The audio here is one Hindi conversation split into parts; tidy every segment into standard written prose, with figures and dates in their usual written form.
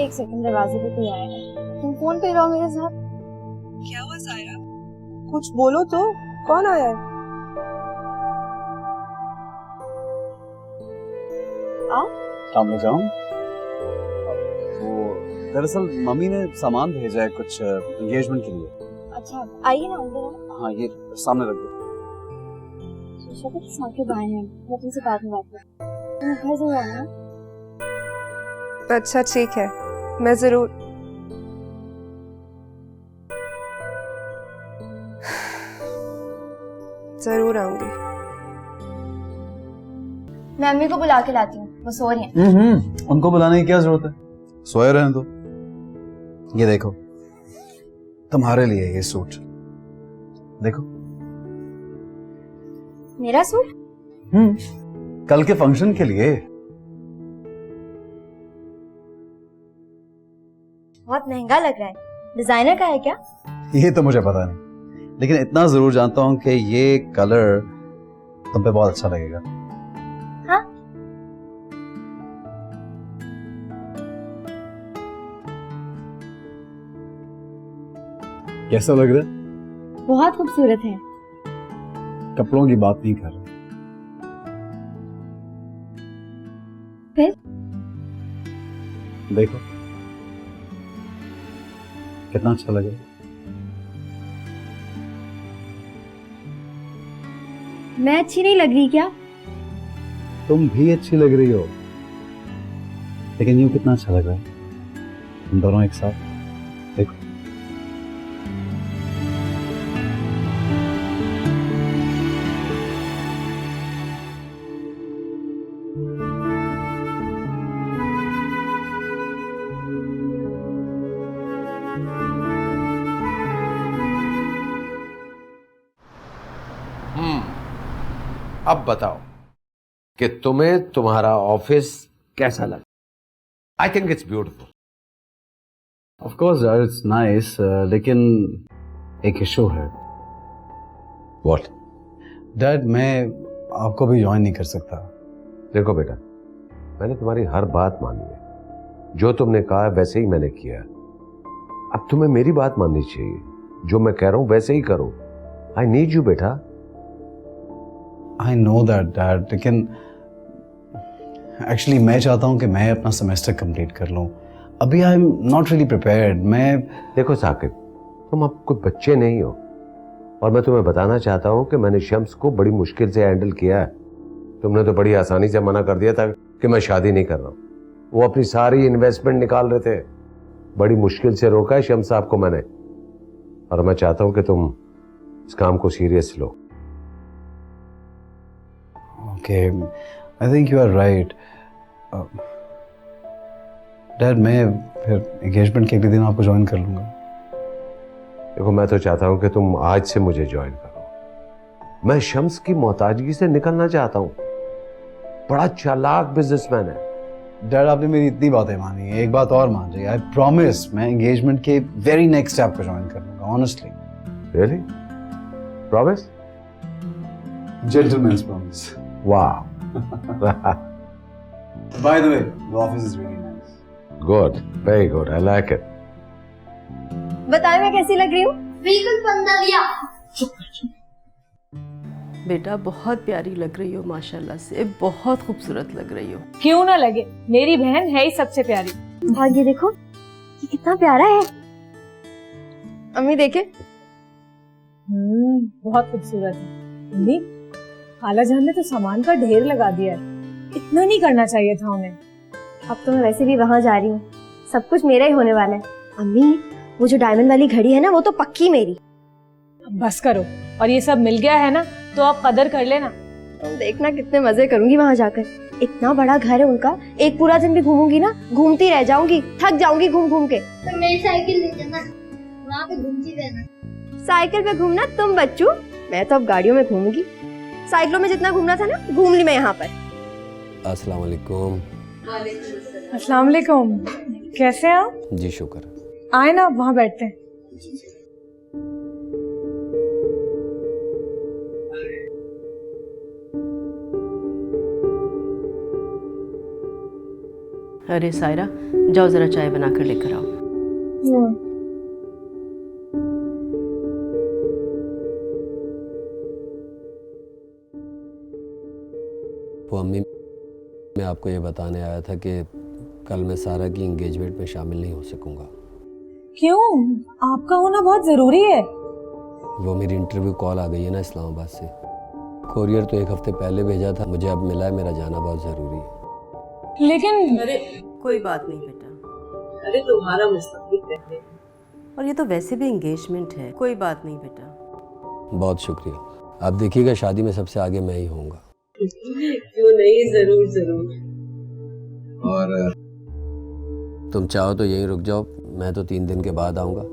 एक सेकंड, दरवाजे पे कोई आया है। तुम फोन पे रहो मेरे साथ। क्या हुआ सायरा? कुछ बोलो तो, कौन आया है? आओ। सामने जाऊं? वो दरअसल मम्मी ने सामान भेजा है कुछ एंगेजमेंट के लिए। अच्छा आइए ना अंदर। हाँ ये सामने रख दो। शक्ल के साथ के आए हैं, मैं तुमसे बाद में बात करूँ। तुम घर जरूर आना। अच्छा ठीक है, मैं जरूर। जरूर आऊंगी। मैं अम्मी को बुला के लाती हूँ, वो सो रही हैं। उनको बुलाने की क्या जरूरत है, सोए रहने दो। ये देखो तुम्हारे लिए ये सूट देखो। मेरा सूट? कल के फंक्शन के लिए। बहुत महंगा लग रहा है, डिजाइनर का है क्या? ये तो मुझे पता नहीं, लेकिन इतना जरूर जानता हूँ कि ये कलर तुम पे बहुत अच्छा लगेगा। हाँ? कैसा लग रहा है? बहुत खूबसूरत है। कपड़ों की बात नहीं कर रहा। फिर? देखो कितना अच्छा लग रहा है। मैं अच्छी नहीं लग रही क्या? तुम भी अच्छी लग रही हो, लेकिन यूं कितना अच्छा लग रहा है तुम दोनों एक साथ। देखो अब बताओ कि तुम्हें तुम्हारा ऑफिस कैसा लगा? I think it's beautiful. Of course यार इट्स नाइस, लेकिन एक इशू है। व्हाट? डैड मैं आपको भी ज्वाइन नहीं कर सकता। देखो बेटा, मैंने तुम्हारी हर बात मानी है, जो तुमने कहा वैसे ही मैंने किया। अब तुम्हें मेरी बात माननी चाहिए, जो मैं कह रहा हूं वैसे ही करो। आई नीड यू बेटा। आई नो दैट डैड, लेकिन एक्चुअली मैं चाहता हूं कि मैं अपना सेमेस्टर कंप्लीट कर लूं। अभी I am not really prepared. मैं देखो साकिब, तुम अब कोई बच्चे नहीं हो, और मैं तुम्हें बताना चाहता हूं कि मैंने शम्स को बड़ी मुश्किल से हैंडल किया है। तुमने तो बड़ी आसानी से मना कर दिया था कि मैं शादी नहीं कर रहा हूं। वो अपनी सारी इन्वेस्टमेंट निकाल रहे थे, बड़ी मुश्किल से रोका है शम्स साहब को मैंने, और मैं चाहता हूं कि तुम इस काम को सीरियस लो। Okay, I think you are right dad. मैं फिर एंगेजमेंट के अगले दिन आपको ज्वाइन कर लूंगा। देखो मैं तो चाहता हूं कि तुम आज से मुझे ज्वाइन करो। मैं शम्स की मोहताजगी से निकलना चाहता हूं। बड़ा चालाक बिजनेसमैन है। डैड आपने मेरी इतनी बातें मानी है, एक बात और मान जाइए। आई प्रॉमिस मैं एंगेजमेंट के वेरी नेक्स्ट स्टेप को ज्वाइन कर लूंगा, honestly. Really? Promise? Gentleman's promise. वाह। By the way, the office is very nice. Good, very good, I like it. बताए मैं कैसी लग रही हूँ? बिल्कुल पंद्रह दिया। बेटा बहुत प्यारी लग रही हो, माशाल्लाह से बहुत खूबसूरत लग रही हो। क्यों ना लगे, मेरी बहन है ही सबसे प्यारी। भाग्य देखो ये कितना प्यारा है। अम्मी देखे। बहुत खूबसूरत है। अम्मी, खाला जान ने तो सामान का ढेर लगा दिया है, इतना नहीं करना चाहिए था उन्हें। अब तो मैं वैसे भी वहां जा रही हूँ, सब कुछ मेरा ही होने वाला है। अम्मी वो जो डायमंड वाली घड़ी है ना, वो तो पक्की मेरी। अब बस करो, और ये सब मिल गया है ना तो आप कदर कर लेना। देखना कितने मजे करूंगी वहां जाकर। इतना बड़ा घर है उनका, एक पूरा दिन भी घूमूंगी ना, घूमती रह जाऊंगी, थक जाऊंगी घूम घूम के। तो मेरी साइकिल ले जाना, वहाँ पे घूमती रहना। साइकिल पे घूमना तुम बच्चू, मैं तो अब गाड़ियों में घूमूंगी। साइकिलों में जितना घूमना था ना, घूम ली मैं यहाँ पर। अस्सलाम वालेकुम। अस्सलाम वालेकुम, कैसे हैं आप? जी शुक्र। आए ना, वहाँ बैठते हैं। अरे सायरा, जाओ ज़रा चाय बना कर लेकर आओ। वो अम्मी, मैं आपको ये बताने आया था कि कल मैं सारा की एंगेजमेंट में शामिल नहीं हो सकूंगा। क्यों? आपका होना बहुत जरूरी है। वो मेरी इंटरव्यू कॉल आ गई है ना इस्लामाबाद से। कोरियर तो एक हफ्ते पहले भेजा था, मुझे अब मिला है, मेरा जाना बहुत जरूरी है। लेकिन अरे कोई बात नहीं बेटा, अरे तुम्हारा मुस्तकबिल पहले। और ये तो वैसे भी एंगेजमेंट है, कोई बात नहीं बेटा। बहुत शुक्रिया। आप देखिएगा शादी में सबसे आगे मैं ही होऊंगा। क्यों नहीं, जरूर जरूर। और तुम चाहो तो यहीं रुक जाओ, मैं तो 3 दिन के बाद आऊंगा।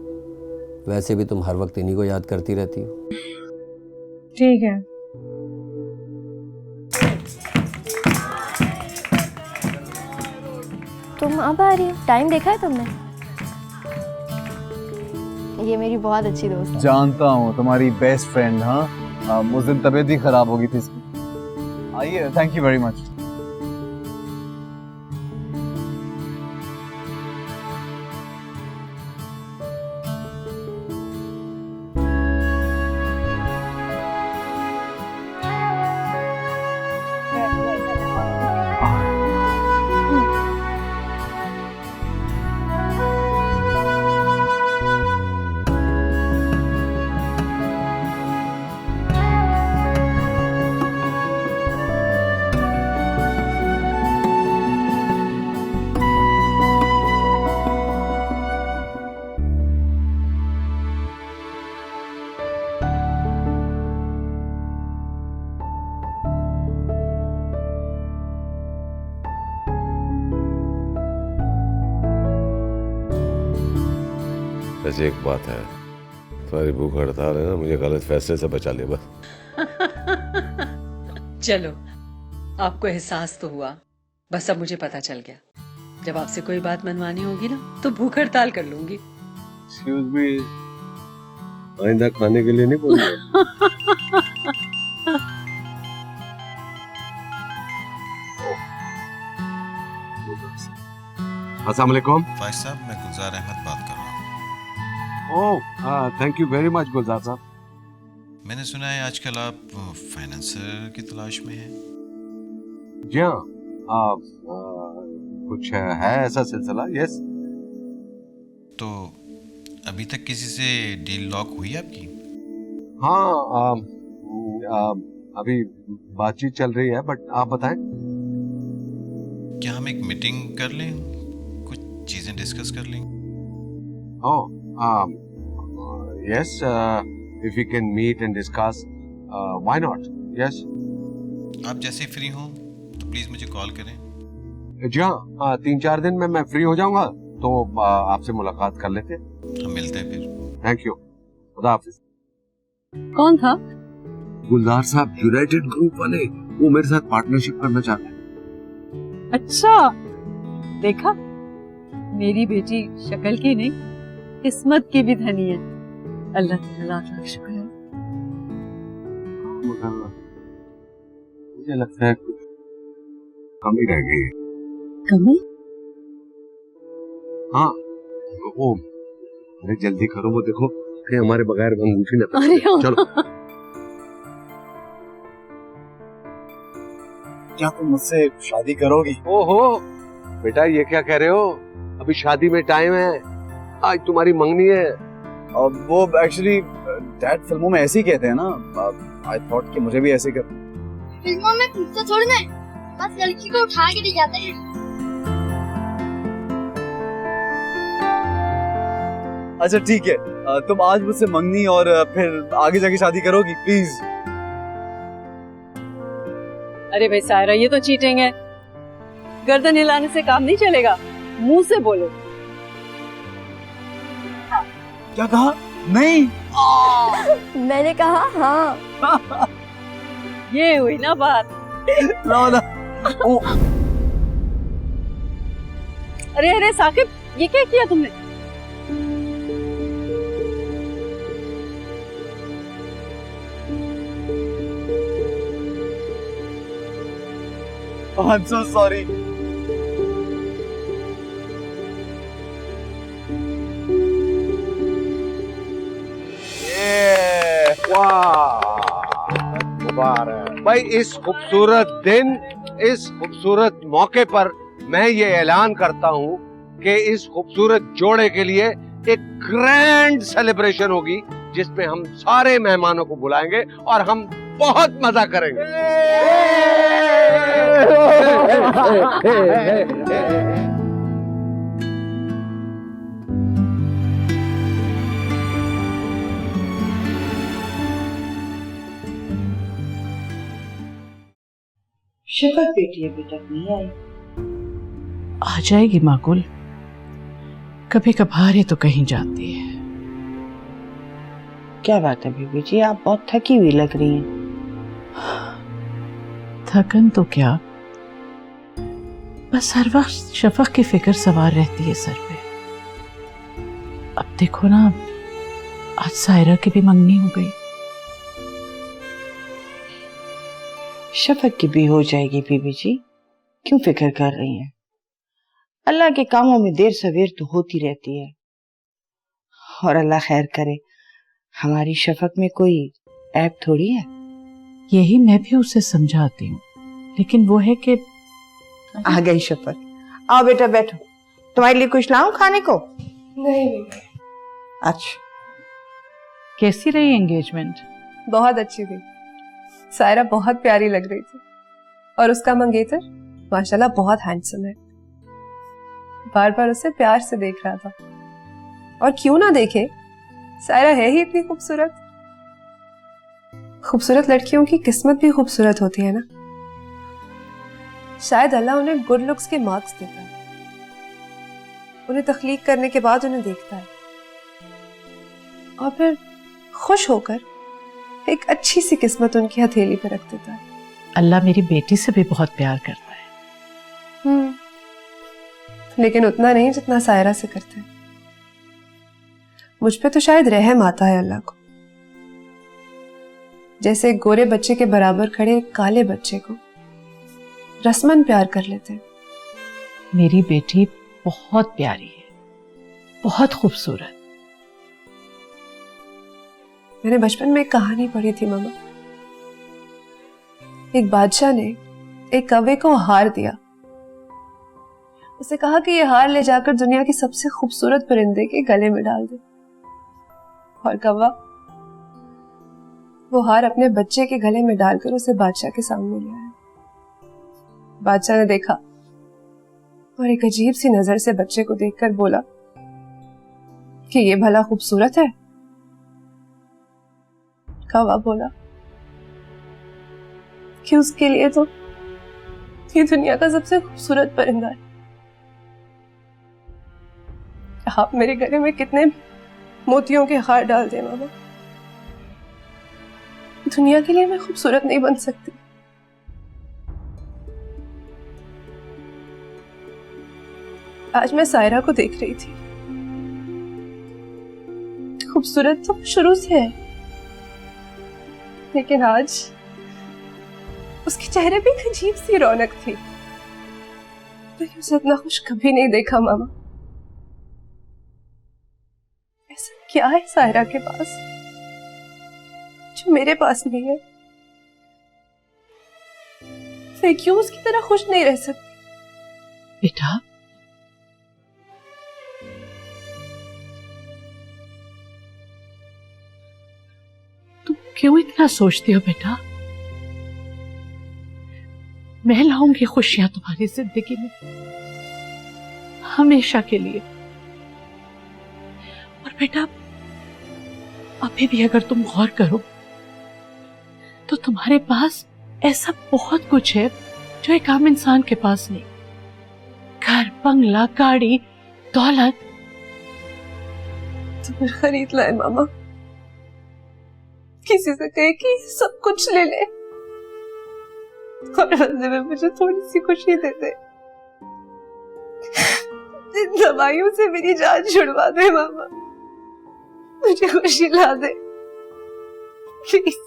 वैसे भी तुम हर वक्त इन्हीं को याद करती रहती हो। ठीक है। तुम अब आ रही हो? टाइम देखा है तुमने? ये मेरी बहुत अच्छी दोस्त है। जानता हूँ, तुम्हारी बेस्ट फ्रेंड। हाँ, उस दिन तबीयत ही खराब हो गई थी इसकी। आइए, थैंक यू वेरी मच। वैसे एक बात है, तुम्हारी भूख हड़ताल है ना, मुझे गलत फैसले से बचा ले बस। चलो, आपको एहसास तो हुआ। बस अब मुझे पता चल गया, जब आपसे कोई बात मनवानी होगी ना तो भूख हड़ताल कर लूंगी। एक्सक्यूज मी, आइंदा खाने के लिए नहीं बोल। अस्सलाम वालेकुम। फाइज साहब, मैं गुलजार अहमद बात कर रहा हूँ। ओह, थैंक यू वेरी मच गुलजार साहब। मैंने सुना है आजकल आप फाइनेंसर की तलाश में हैं। जी हाँ, कुछ है ऐसा सिलसिला? यस। तो अभी तक किसी से डील लॉक हुई आपकी? हाँ, अभी बातचीत चल रही है, बट आप बताएं। क्या हम एक मीटिंग कर लें, कुछ चीजें डिस्कस कर लें? Yes, if we can meet and discuss, why not? Yes. आप जैसे फ्री हो तो प्लीज मुझे कॉल करें। जी हाँ, 3-4 दिन में मैं फ्री हो जाऊंगा, तो आपसे मुलाकात कर लेते। हम मिलते हैं फिर। थैंक यू, खुदा हाफिज। कौन था? गुलजार साहब, यूनाइटेड ग्रुप वाले, वो मेरे साथ पार्टनरशिप करना चाहते हैं। अच्छा, देखा, मेरी बेटी शक्ल की नहीं, किस्मत की भी धनी है। अल्लाह ताला लाख लाख शुक्र है। मगर मुझे लगता है कुछ कमी रह गई है। कमी? हाँ, वो अरे जल्दी करो, वो देखो कहीं हमारे बगैर अंगूठी न अरे हाँ। चलो। क्या तुम मुझसे शादी करोगी? ओहो बेटा, ये क्या कह रहे हो? अभी शादी में टाइम है, आज तुम्हारी मंगनी है। वो एक्चुअली डैड फिल्मों में ऐसे ही कहते हैं ना। आई थॉट कि मुझे भी ऐसे कर। फिल्मों में पूछते थोड़ी ना, बस लड़की को उठा के ले जाते हैं। अच्छा ठीक है, तुम आज मुझसे मंगनी और फिर आगे जाके शादी करोगी, प्लीज। अरे भाई सायरा, ये तो चीटिंग है। गर्दन हिलाने से काम नहीं चलेगा, मुंह से बोलो। क्या कहा? नहीं। मैंने कहा हाँ। ये हुई ना बात। ना ना। ओ। अरे अरे साकिब, ये क्या किया तुमने? I'm so sorry. भाई इस खूबसूरत दिन, इस खूबसूरत मौके पर मैं ये ऐलान करता हूँ कि इस खूबसूरत जोड़े के लिए एक ग्रैंड सेलिब्रेशन होगी, जिसमें हम सारे मेहमानों को बुलाएंगे और हम बहुत मजा करेंगे। शफक बेटी अभी तक नहीं आई। आ जाएगी माकुल, कभी कभार ही तो कहीं जाती है। क्या बात है बीबी जी, आप बहुत थकी हुई लग रही हैं। थकन तो क्या, बस हर वक्त शफक की फिक्र सवार रहती है सर पे। अब देखो ना, आज सायरा की भी मंगनी हो गई। शफक की भी हो जाएगी बीबी जी, क्यों फिक्र कर रही हैं? अल्लाह के कामों में देर सवेर तो होती रहती है, और अल्लाह खैर करे। हमारी शफक में कोई ऐब थोड़ी है। यही मैं भी उसे समझाती हूँ, लेकिन वो है कि आ गई शफक, आओ बेटा बैठो, तुम्हारे लिए कुछ लाऊं खाने को? नहीं, अच्छा, कैसी रही एंगेजमेंट? बहुत अच्छी थी। सायरा बहुत प्यारी लग रही थी, और उसका मंगेतर माशाल्लाह बहुत हैंडसम है। बार बार उसे प्यार से देख रहा था, और क्यों ना देखे, सायरा है ही इतनी खूबसूरत। खूबसूरत लड़कियों की किस्मत भी खूबसूरत होती है ना। शायद अल्लाह उन्हें गुड लुक्स के मार्क्स देता है, उन्हें तख्लीक करने के बाद उन्हें देखता है, और फिर खुश होकर एक अच्छी सी किस्मत उनकी हथेली पे रख देता है। अल्लाह मेरी बेटी से भी बहुत प्यार करता है। लेकिन उतना नहीं जितना सायरा से करते हैं। मुझ पे तो शायद रहम आता है अल्लाह को, जैसे एक गोरे बच्चे के बराबर खड़े एक काले बच्चे को रस्मन प्यार कर लेते हैं। मेरी बेटी बहुत प्यारी है, बहुत खूबसूरत। मैंने बचपन में एक कहानी पढ़ी थी मामा। एक बादशाह ने एक कौवे को हार दिया। उसे कहा कि यह हार ले जाकर दुनिया की सबसे खूबसूरत परिंदे के गले में डाल दे। और कौवा वो हार अपने बच्चे के गले में डालकर उसे बादशाह के सामने ले आया। बादशाह ने देखा और एक अजीब सी नजर से बच्चे को देखकर बोला कि ये भला खूबसूरत है? कौवा बोला कि उसके लिए तो ये दुनिया का सबसे खूबसूरत परिंदा है। आप मेरे गले में कितने मोतियों के हार डाल दे मामा, दुनिया के लिए मैं खूबसूरत नहीं बन सकती। आज मैं सायरा को देख रही थी। खूबसूरत तो शुरू से है, लेकिन आज उसके चेहरे पे एक अजीब सी रौनक थी। मैंने उसे इतना खुश कभी नहीं देखा मामा। ऐसा क्या है सायरा के पास जो मेरे पास नहीं है? मैं क्यों उसकी तरह खुश नहीं रह सकती? बेटा, तुम क्यों इतना सोचती हो बेटा? मैं लाऊंगी खुशियां तुम्हारी जिंदगी में हमेशा के लिए। और बेटा, अभी भी अगर तुम गौर करो तो तुम्हारे पास ऐसा बहुत कुछ है जो एक आम इंसान के पास नहीं। घर, बंगला, गाड़ी, दौलत। तुम्हें खरीद लाए मामा, किसी से कहे कि सब कुछ ले ले और बदले में मुझे थोड़ी सी खुशी दे दे। इन दवाइयों से मेरी जान छुड़वा दे मामा, मुझे खुशी ला दे प्लीज।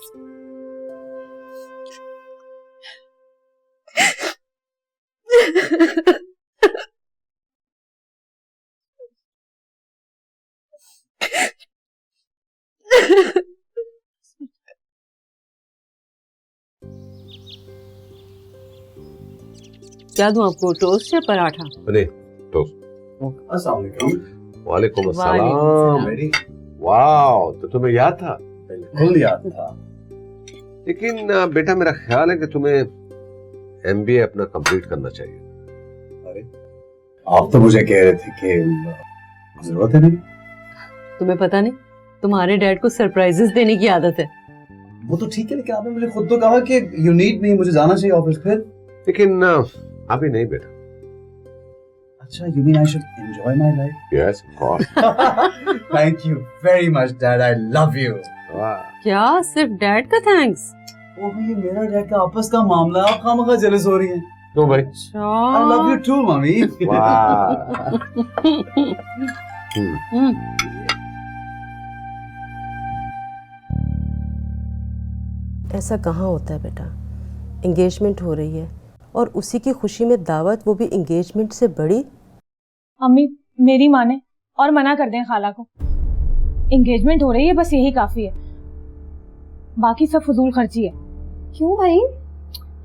क्या दूं आपको, टोस्ट या पराठा? नहीं तो अस्सलाम वालेकुम। वालेकुम वालेकुम अस्सलाम। वाह, तो तुम्हें याद था? बिल्कुल याद था। लेकिन बेटा मेरा ख्याल है कि तुम्हें एमबीए अपना कंप्लीट करना चाहिए। अरे आप तो मुझे कह रहे थे कि जरूरत है नहीं। तुम्हें पता नहीं, तुम्हारे डैड को सरप्राइजेस देने की आदत है। वो तो ठीक है, लेकिन आपने मुझे खुद तो कहा कि यू नीड मी, मुझे जाना चाहिए ऑफिस। फिर लेकिन अभी नहीं बेटा। अच्छा, you mean I should enjoy my life? Yes of course. Thank you very much dad, I love you. क्या सिर्फ डैड का थैंक्स? ओह, ये मेरा डैड का आपस का मामला है, आप खामखा जेलस हो रही हैं। क्यों भाई? I love you too mummy. ऐसा कहाँ होता है बेटा, एंगेजमेंट हो रही है और उसी की खुशी में दावत, वो भी एंगेजमेंट से बड़ी। अम्मी मेरी माने और मना कर दें खाला को। एंगेजमेंट हो रही है, बस यही काफी है, बाकी सब फजूल खर्ची है। क्यों भाई?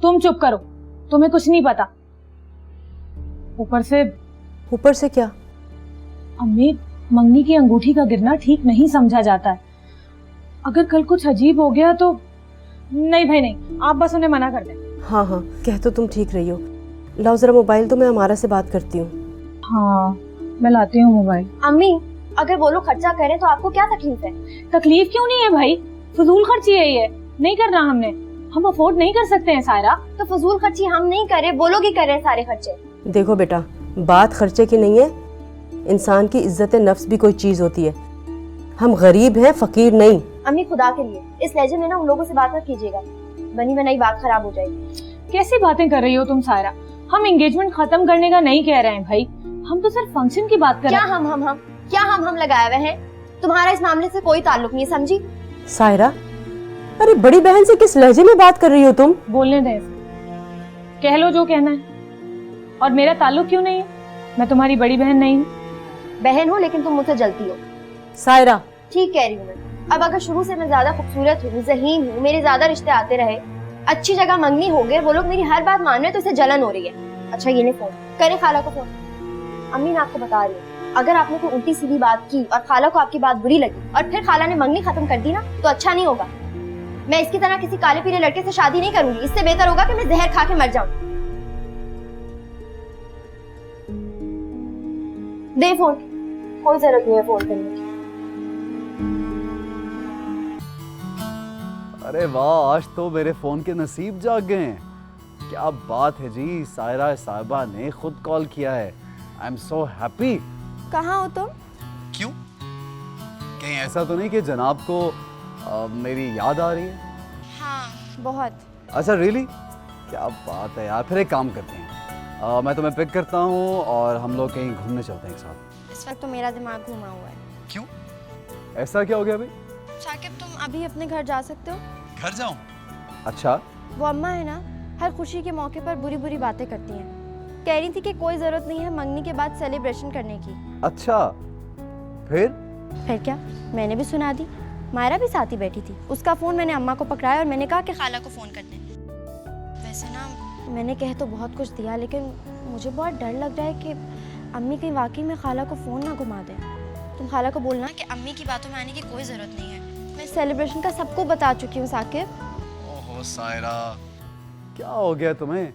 तुम चुप करो, तुम्हें कुछ नहीं पता। ऊपर से क्या? अम्मी, मंगनी की अंगूठी का गिरना ठीक नहीं समझा जाता है। अगर कल कुछ अजीब हो गया तो। नहीं भाई नहीं, आप बस उन्हें मना कर दें। हाँ हाँ, कह तो तुम ठीक रही हो। लाओ जरा मोबाइल, तो मैं हमारा से बात करती हूँ। हाँ मैं लाती हूँ मोबाइल। अम्मी, अगर वो लोग खर्चा करें तो आपको क्या तकलीफ है? तकलीफ क्यों नहीं है भाई, फजूल खर्ची है ये, नहीं करना हमने, हम अफोर्ड नहीं कर सकते हैं सायरा। तो फजूल खर्ची हम नहीं करे, वो लोग ही कर रहे हैं सारे खर्चे। देखो बेटा, बात खर्चे की नहीं है, इंसान की इज्जत नफ्स भी कोई चीज होती है। हम गरीब हैं, फकीर नहीं। अम्मी खुदा के लिए इस लहजे में ना उन लोगों से बात मत कीजिएगा, बनी बनाई बात खराब हो जाएगी। कैसी बातें कर रही हो तुम सायरा, हम एंगेजमेंट खत्म करने का नहीं कह रहे हैं भाई, हम तो सिर्फ फंक्शन की बात कर रहे हैं। क्या हम लगाए हुए हैं? तुम्हारा इस मामले से कोई ताल्लुक नहीं है, समझी? सायरा, अरे बड़ी बहन से किस लहजे में बात कर रही हो तुम? बोलने दे, कह लो जो कहना है। और मेरा ताल्लुक क्यों नहीं है? मैं तुम्हारी बड़ी बहन नहीं हूँ। बहन हो लेकिन तुम मुझसे जलती हो। सायरा, ठीक कह रही हूँ मैं। अब अगर शुरू से मैं ज्यादा खूबसूरत हूँ, ज़हीन हूँ, मेरे ज्यादा रिश्ते आते रहे, अच्छी जगह मंगनी हो गए, वो लोग मेरी हर बात मान रहे हैं, तो इसे जलन हो रही है। अच्छा ये नहीं, फोन करें खाला को फोन। अम्मी मैं आपको बता रही हूँ, अगर आपने कोई उल्टी सीधी बात की और खाला को आपकी बात बुरी लगी और फिर खाला ने मंगनी खत्म कर दी ना, तो अच्छा नहीं होगा। मैं इसकी तरह किसी काले पीले लड़के से शादी नहीं करूंगी, इससे बेहतर होगा कि मैं जहर खा के मर जाऊं। दे फोन, कोई जरूरत नहीं है फोन करने की। अरे वाह, आज तो मेरे फोन के नसीब जाग गए हैं। क्या बात है जी, सायरा साहिबा ने खुद कॉल किया है। I am so happy. कहाँ हो तुम? क्यों, कहीं ऐसा तो नहीं कि जनाब को मेरी याद आ रही है? हाँ बहुत। अच्छा रियली, क्या बात है यार। फिर एक काम करते हैं, मैं तुम्हें पिक करता हूँ और हम लोग कहीं घूमने चलते हैं एक साथ। इस वक्त तो मेरा दिमाग घुमा हुआ है। क्यों, ऐसा क्या हो गया अभी? शाकिब तुम अभी अपने घर जा सकते हो? घर जाऊँ? अच्छा, वो अम्मा है ना, हर खुशी के मौके पर बुरी बुरी बातें करती हैं। कह रही थी कि कोई जरूरत नहीं है मंगनी के बाद सेलिब्रेशन करने की। अच्छा फिर क्या, मैंने भी सुना दी। मायरा भी साथ ही बैठी थी, उसका फोन मैंने अम्मा को पकड़ाया और मैंने कहा कि खाला को फोन कर दें। वैसे ना मैंने कह तो बहुत कुछ दिया, लेकिन मुझे बहुत डर लग रहा है कि अम्मी कहीं वाकई में खाला को फोन ना घुमा दें। तुम खाला को बोलना कि अम्मी की बातों में आने की कोई जरूरत नहीं है। मैं सेलिब्रेशन का सबको बता चुकी हूँ साकिब। ओहो सायरा, क्या हो गया तुम्हें?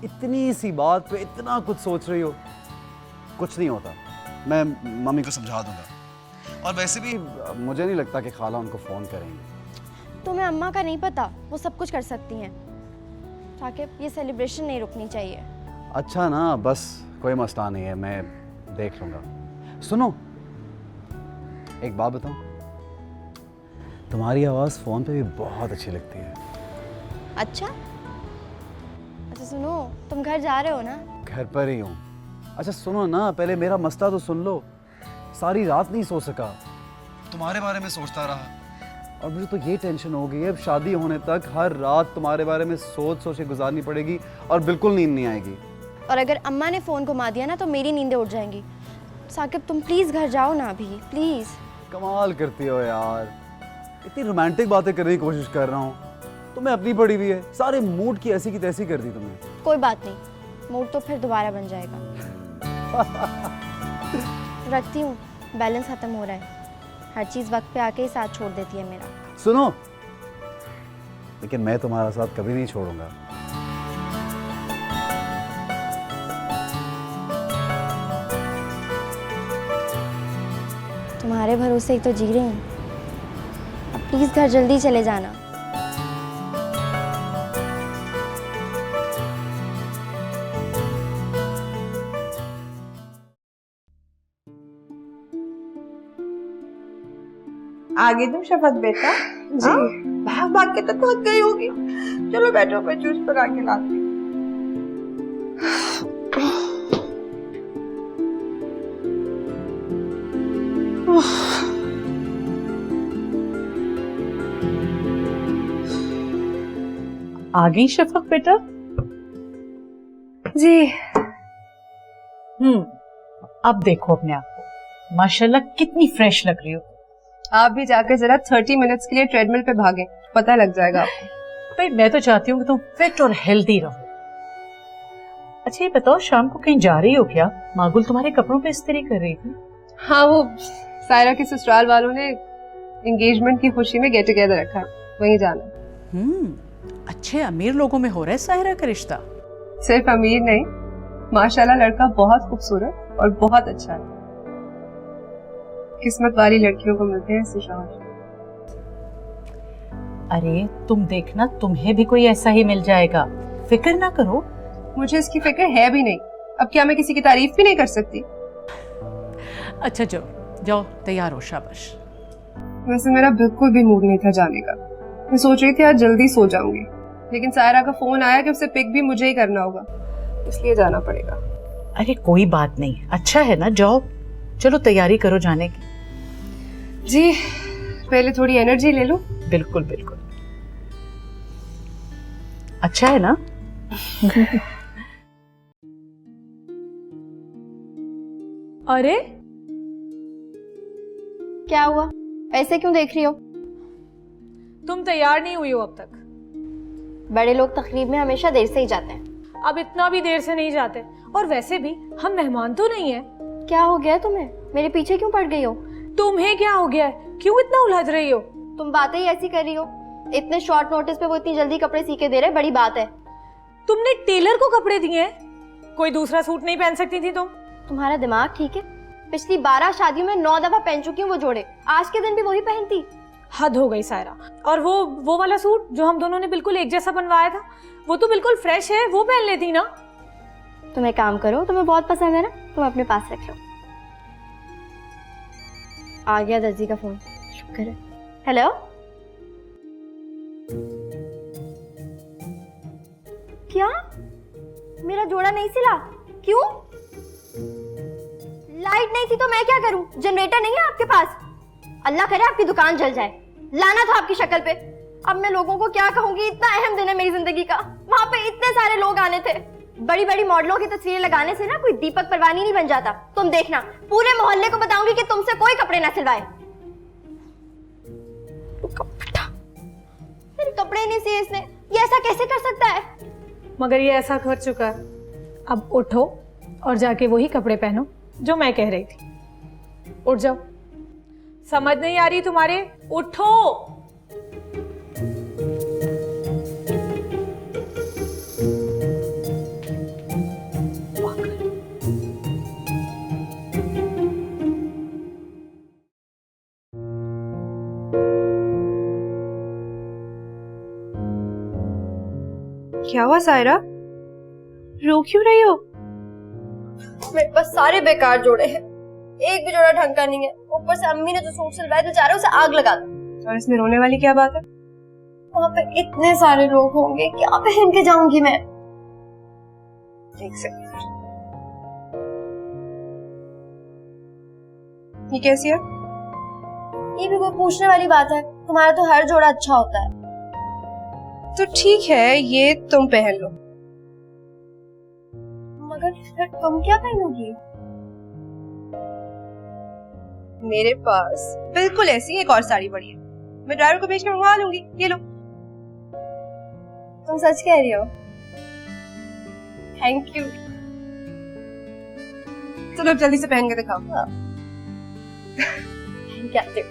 इतनी सी बात पे इतना कुछ सोच रही हो। कुछ नहीं होता, मैं मम्मी को समझा दूंगा। और वैसे भी मुझे नहीं लगता कि खाला उनको फोन करेंगे। तुम्हें अम्मा का नहीं पता, वो सब कुछ कर सकती हैं। साकिब ये सेलिब्रेशन नहीं रुकनी चाहिए। अच्छा ना, बस कोई मसला नहीं है, मैं देख लूंगा। सुनो, एक बात बताऊं, तुम्हारी आवाज़ फ़ोन पे भी बहुत अच्छी लगती है। अच्छा सुनो, तुम घर जा रहे हो ना? घर पर ही हूँ। अच्छा सुनो ना, पहले मेरा मसला तो सुन लो। सारी रात नहीं सो सका, तुम्हारे बारे में सोचता रहा और मुझे तो ये टेंशन हो गई है अब शादी होने तक हर रात तुम्हारे बारे में सोच सोच के गुजारनी पड़ेगी और बिल्कुल नींद नहीं आएगी। और अगर अम्मा ने फ़ोन घुमा दिया ना तो मेरी नींदें उड़ जाएंगी। साकिब तुम प्लीज़ घर जाओ ना अभी, प्लीज़। कमाल करती हो यार, इतनी रोमांटिक बातें करने की कोशिश कर रहा हूँ, तुम्हें अपनी पड़ी हुई है, सारे मूड की ऐसी की तैसी कर दी तुमने। कोई बात नहीं, मूड तो फिर दोबारा बन जाएगा। रखती हूँ, बैलेंस खत्म हो रहा है। हर चीज वक्त पे आके ही साथ छोड़ देती है मेरा। सुनो, लेकिन मैं तुम्हारा साथ कभी नहीं छोड़ूंगा। तुम्हारे भरोसे ही तो जी रही हूँ। अब प्लीज घर जल्दी चले जाना। आगे तुम शफक बेटा। जी। भाग भाग के तो थक गई होगी। चलो बैठो, मैं जूस पका के लाती हूँ। आ गई शफक बेटा? जी। अब देखो अपने आप को, माशाल्लाह कितनी फ्रेश लग रही हो। आप भी जाकर जरा 30 मिनट्स के लिए ट्रेडमिल पे भागें, पता लग जाएगा आपको। भाई मैं तो चाहती हूँ कि तुम फिट और हेल्दी रहो। अच्छा ये बताओ, शाम को कहीं जा रही हो क्या? मागुल तुम्हारे कपड़ों पे इस्त्री कर रही थी। हाँ, वो सायरा के ससुराल वालों ने एंगेजमेंट की खुशी में गेट टुगेदर रखा, वहीं जाना। अच्छे अमीर लोगों में हो रहा है सायरा का रिश्ता। सिर्फ अमीर नहीं, माशाल्लाह लड़का बहुत खूबसूरत और बहुत अच्छा है। किस्मत वाली लड़कियों को मिलते हैं ऐसे शौहर। अरे तुम देखना, तुम्हें भी कोई ऐसा ही मिल जाएगा, फिक्र ना करो। मुझे इसकी फिक्र है भी नहीं। अब क्या मैं किसी की तारीफ भी नहीं कर सकती? अच्छा जाओ जाओ, तैयार हो, शाबाश। वैसे मेरा बिल्कुल भी मूड नहीं था जाने का। मैं सोच रही थी आज जल्दी सो जाऊंगी, लेकिन सायरा का फोन आया कि उसे पिक भी मुझे ही करना होगा, इसलिए जाना पड़ेगा। अरे कोई बात नहीं, अच्छा है ना, जाओ। चलो तैयारी करो जाने की। जी, पहले थोड़ी एनर्जी ले लूं। बिल्कुल बिल्कुल, अच्छा है ना? अरे क्या हुआ, ऐसे क्यों देख रही हो? तुम तैयार नहीं हुई हो अब तक? बड़े लोग तकरीब में हमेशा देर से ही जाते हैं। अब इतना भी देर से नहीं जाते, और वैसे भी हम मेहमान तो नहीं है। क्या हो गया तुम्हें? मेरे पीछे क्यों पड़ गई हो? तुम्हें क्या हो गया है? क्यों इतना उलझ रही हो? तुम बातें ही ऐसी कर रही हो। इतने शॉर्ट नोटिस पे वो इतनी जल्दी कपड़े सी के दे रहे, बड़ी बात है। तुमने टेलर को कपड़े दिए हैं? कोई दूसरा सूट नहीं पहन सकती थी तुम? तुम्हारा दिमाग ठीक है? पिछली 12 शादियों में 9 दफा पहन चुकी हूँ वो जोड़े, आज के दिन भी वही पहनती। हद हो गई सायरा। और वो वाला सूट जो हम दोनों ने बिल्कुल एक जैसा बनवाया था, वो तो बिल्कुल फ्रेश है, वो पहन लेती ना। तुम एक काम करो, तुम्हें बहुत पसंद है ना, तुम अपने पास रख लो। आ गया दर्जी का फोन, शुक्र है। हेलो, क्या मेरा जोड़ा नहीं सिला? क्यों? लाइट नहीं थी तो मैं क्या करूं? जनरेटर नहीं है आपके पास? अल्लाह करे आपकी दुकान जल जाए, लाना था आपकी शक्ल पे। अब मैं लोगों को क्या कहूंगी? इतना अहम दिन है मेरी जिंदगी का, वहां पे इतने सारे लोग आने थे। बड़ी बड़ी मॉडलों की तस्वीरें लगाने से ना कोई दीपक परवानी नहीं बन जाता। तुम देखना, पूरे मोहल्ले को बताऊंगी कि तुमसे कोई कपड़े ना सिलवाए। मेरे कपड़े नहीं सिए इसने, ये ऐसा कैसे कर सकता है? मगर ये ऐसा कर चुका है, अब उठो और जाके वही कपड़े पहनो जो मैं कह रही थी। उठ जाओ, समझ नहीं आ रही तुम्हारे? उठो। क्या हुआ सायरा, रो क्यों रही हो? मेरे पास सारे बेकार जोड़े हैं, एक भी जोड़ा ढंग का नहीं है। ऊपर से अम्मी ने जो सूट सिलवाया तो चाह रहे उसे आग लगा दो। और इसमें रोने वाली क्या बात है? वहाँ पे इतने सारे लोग होंगे, क्या पहन के जाऊंगी मैं? एक सेकंड, ये कैसी है? ये भी कोई पूछने वाली बात है? तुम्हारा तो हर जोड़ा अच्छा होता है। तो ठीक है, ये तुम पहन लो। मगर फिर तुम क्या पहनोगी? मेरे पास बिल्कुल ऐसी एक और साड़ी पड़ी है, मैं ड्राइवर को भेज कर मंगवा लूंगी। ये लो। तुम सच कह रही हो? Thank you. चलो अब जल्दी से पहन के दिखाओ। क्या दे?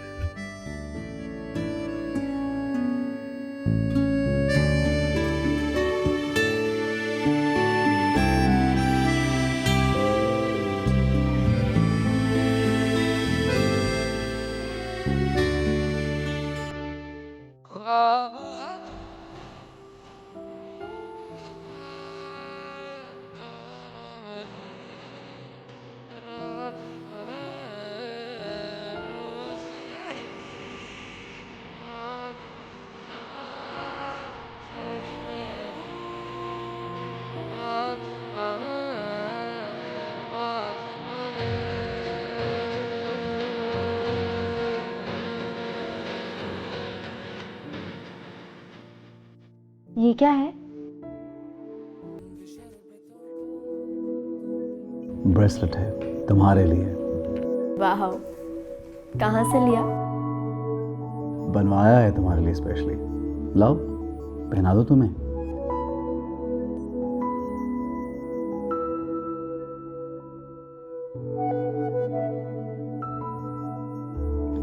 ये क्या है? ब्रेसलेट है तुम्हारे लिए। वाह, कहाँ से लिया? बनवाया है तुम्हारे लिए स्पेशली। लाओ पहना दो तुम्हें।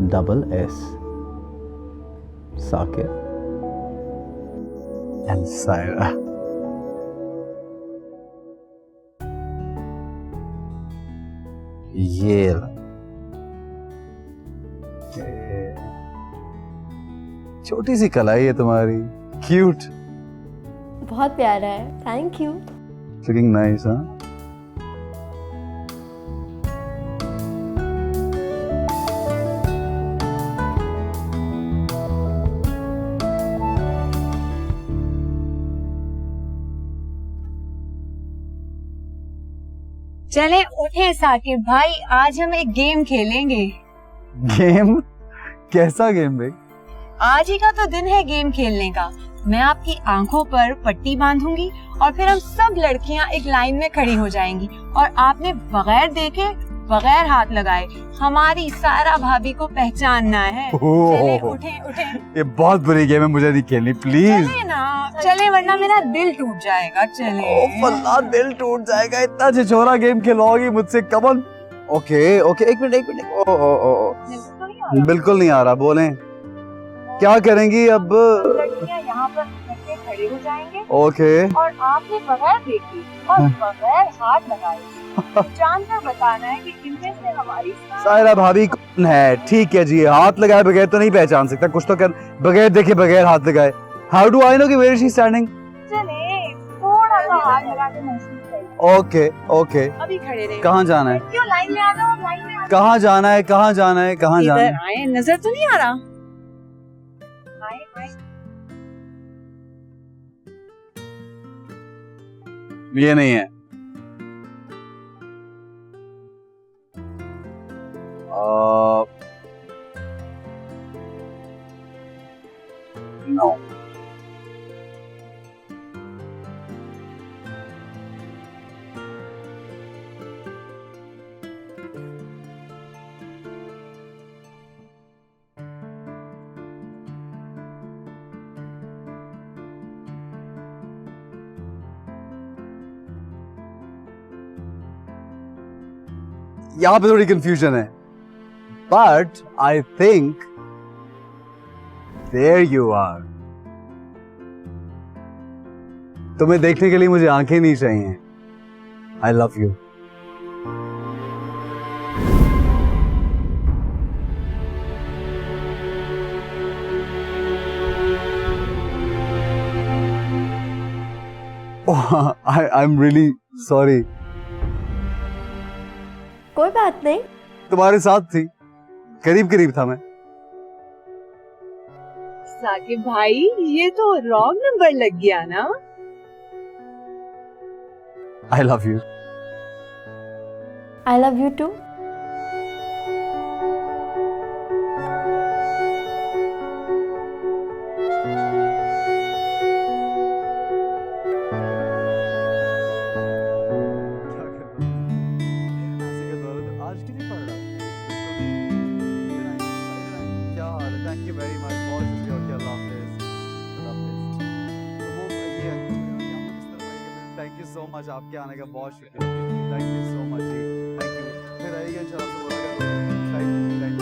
Double S Sakir and Saira. ये छोटी सी कलाई है तुम्हारी, क्यूट, बहुत प्यारा है, थैंक यू। Looking nice. हाँ, चले उठे साकिब भाई, आज हम एक गेम खेलेंगे। गेम? कैसा गेम भाई? आज ही का तो दिन है गेम खेलने का। मैं आपकी आंखों पर पट्टी बांधूंगी और फिर हम सब लड़कियां एक लाइन में खड़ी हो जाएंगी और आपने बगैर देखे, बगैर हाथ लगाए हमारी सारा भाभी को पहचानना है। चले उठे उठे। ये बहुत बुरी गेम है, मुझे नहीं खेलनी, प्लीज। चले ना, चले वरना मेरा दिल टूट जाएगा। चले। फल्ला, दिल टूट जाएगा, इतना छिछोरा गेम खिलवाओगी मुझसे? कमन। ओके ओके, एक मिनट। ओ बिल्कुल नहीं आ रहा, बोलें क्या करेंगे अब? लड़कियां यहाँ पर खड़े हो जाएंगे। ओके। और आपने बगैर देखे और बगैर हाथ लगाए जानकर बताना है कि इनमें से हमारी सायरा भाभी कौन है। ठीक है जी, हाथ लगाए बगैर तो नहीं पहचान सकता, कुछ तो कर, बगैर देखे बगैर हाथ लगाए। हाउ डू आई नो कि वेयर इज शी स्टैंडिंग? चले थोड़ा सा हाथ लगा के महसूस करिए। Okay okay. अभी खड़े रहे। कहाँ जाना है? क्यों लाइन में आ जाओ, लाइन में आ जाओ। कहाँ जाना है? कहाँ जाना है? कहाँ जाना है? इधर आए, नजर तो नहीं आ रहा? आए आए। ये नहीं है। नो। यहाँ पे थोड़ी कंफ्यूजन है, but I think there you are. तुम्हें देखने के लिए मुझे आंखें नहीं चाहिए। I love you. I am really sorry. कोई बात नहीं। तुम्हारे साथ थी, करीब करीब था मैं। साकिब भाई, ये तो रॉन्ग नंबर लग गया ना। I love you. I love you too. So much, आपके आने का बहुत शुक्रिया। थैंक यू सो मच जी, थैंक यू। फिर आइएगा इंशाल्लाह से मुलाकात होगी। Thank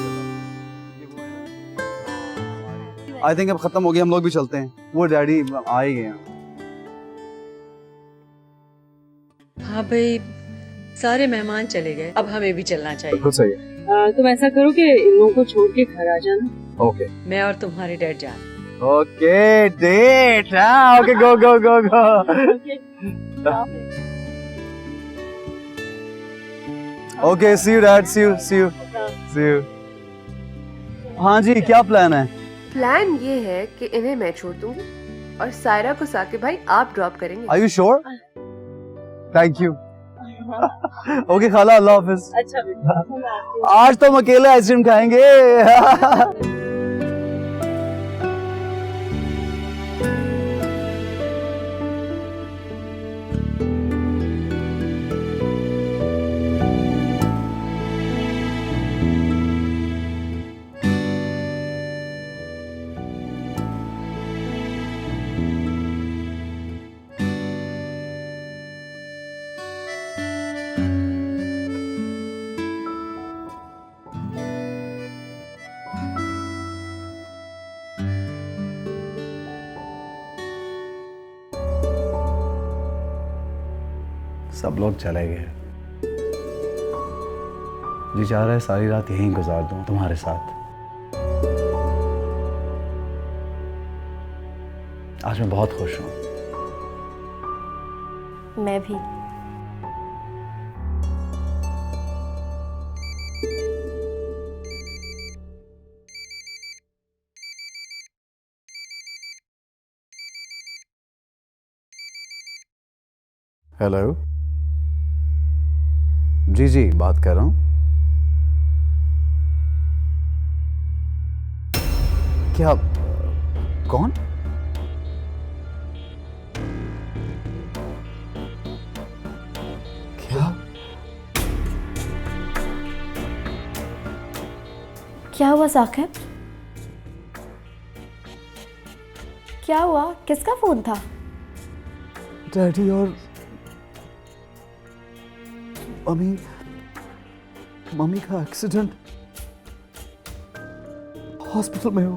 you. आई थिंक अब खत्म हो गया, हम लोग भी चलते हैं। वो डैडी आ ही गए हैं। हाँ भाई, सारे मेहमान चले गए, अब हमें भी चलना चाहिए। बिल्कुल सही है। तुम ऐसा करो कि इन लोगों को छोड़ के घर आ जाना। ओके मैं और तुम्हारे डैड जा रहे हैं। ओके डेट, हाँ okay, go go go go. Okay see you dad, see you see you see you. हाँ जी, क्या प्लान है? प्लान ये है कि इन्हें मैं छोड़ दूंगी और सायरा को साकिब भाई आप ड्रॉप करेंगे। Are you sure? Thank you. Okay खाला, अल्लाह हाफिज। अच्छा, आज तो हम अकेले आइसक्रीम खाएंगे। सब लोग चले गए, जी चाह रहा है सारी रात यहीं गुजार दूं तुम्हारे साथ। आज मैं बहुत खुश हूं। मैं भी। हेलो जी जी, बात कर रहा हूं। क्या? कौन? क्या हुआ साकिब? क्या हुआ? किसका फोन था? डैडी और मम्मी का एक्सीडेंट, हॉस्पिटल में हो।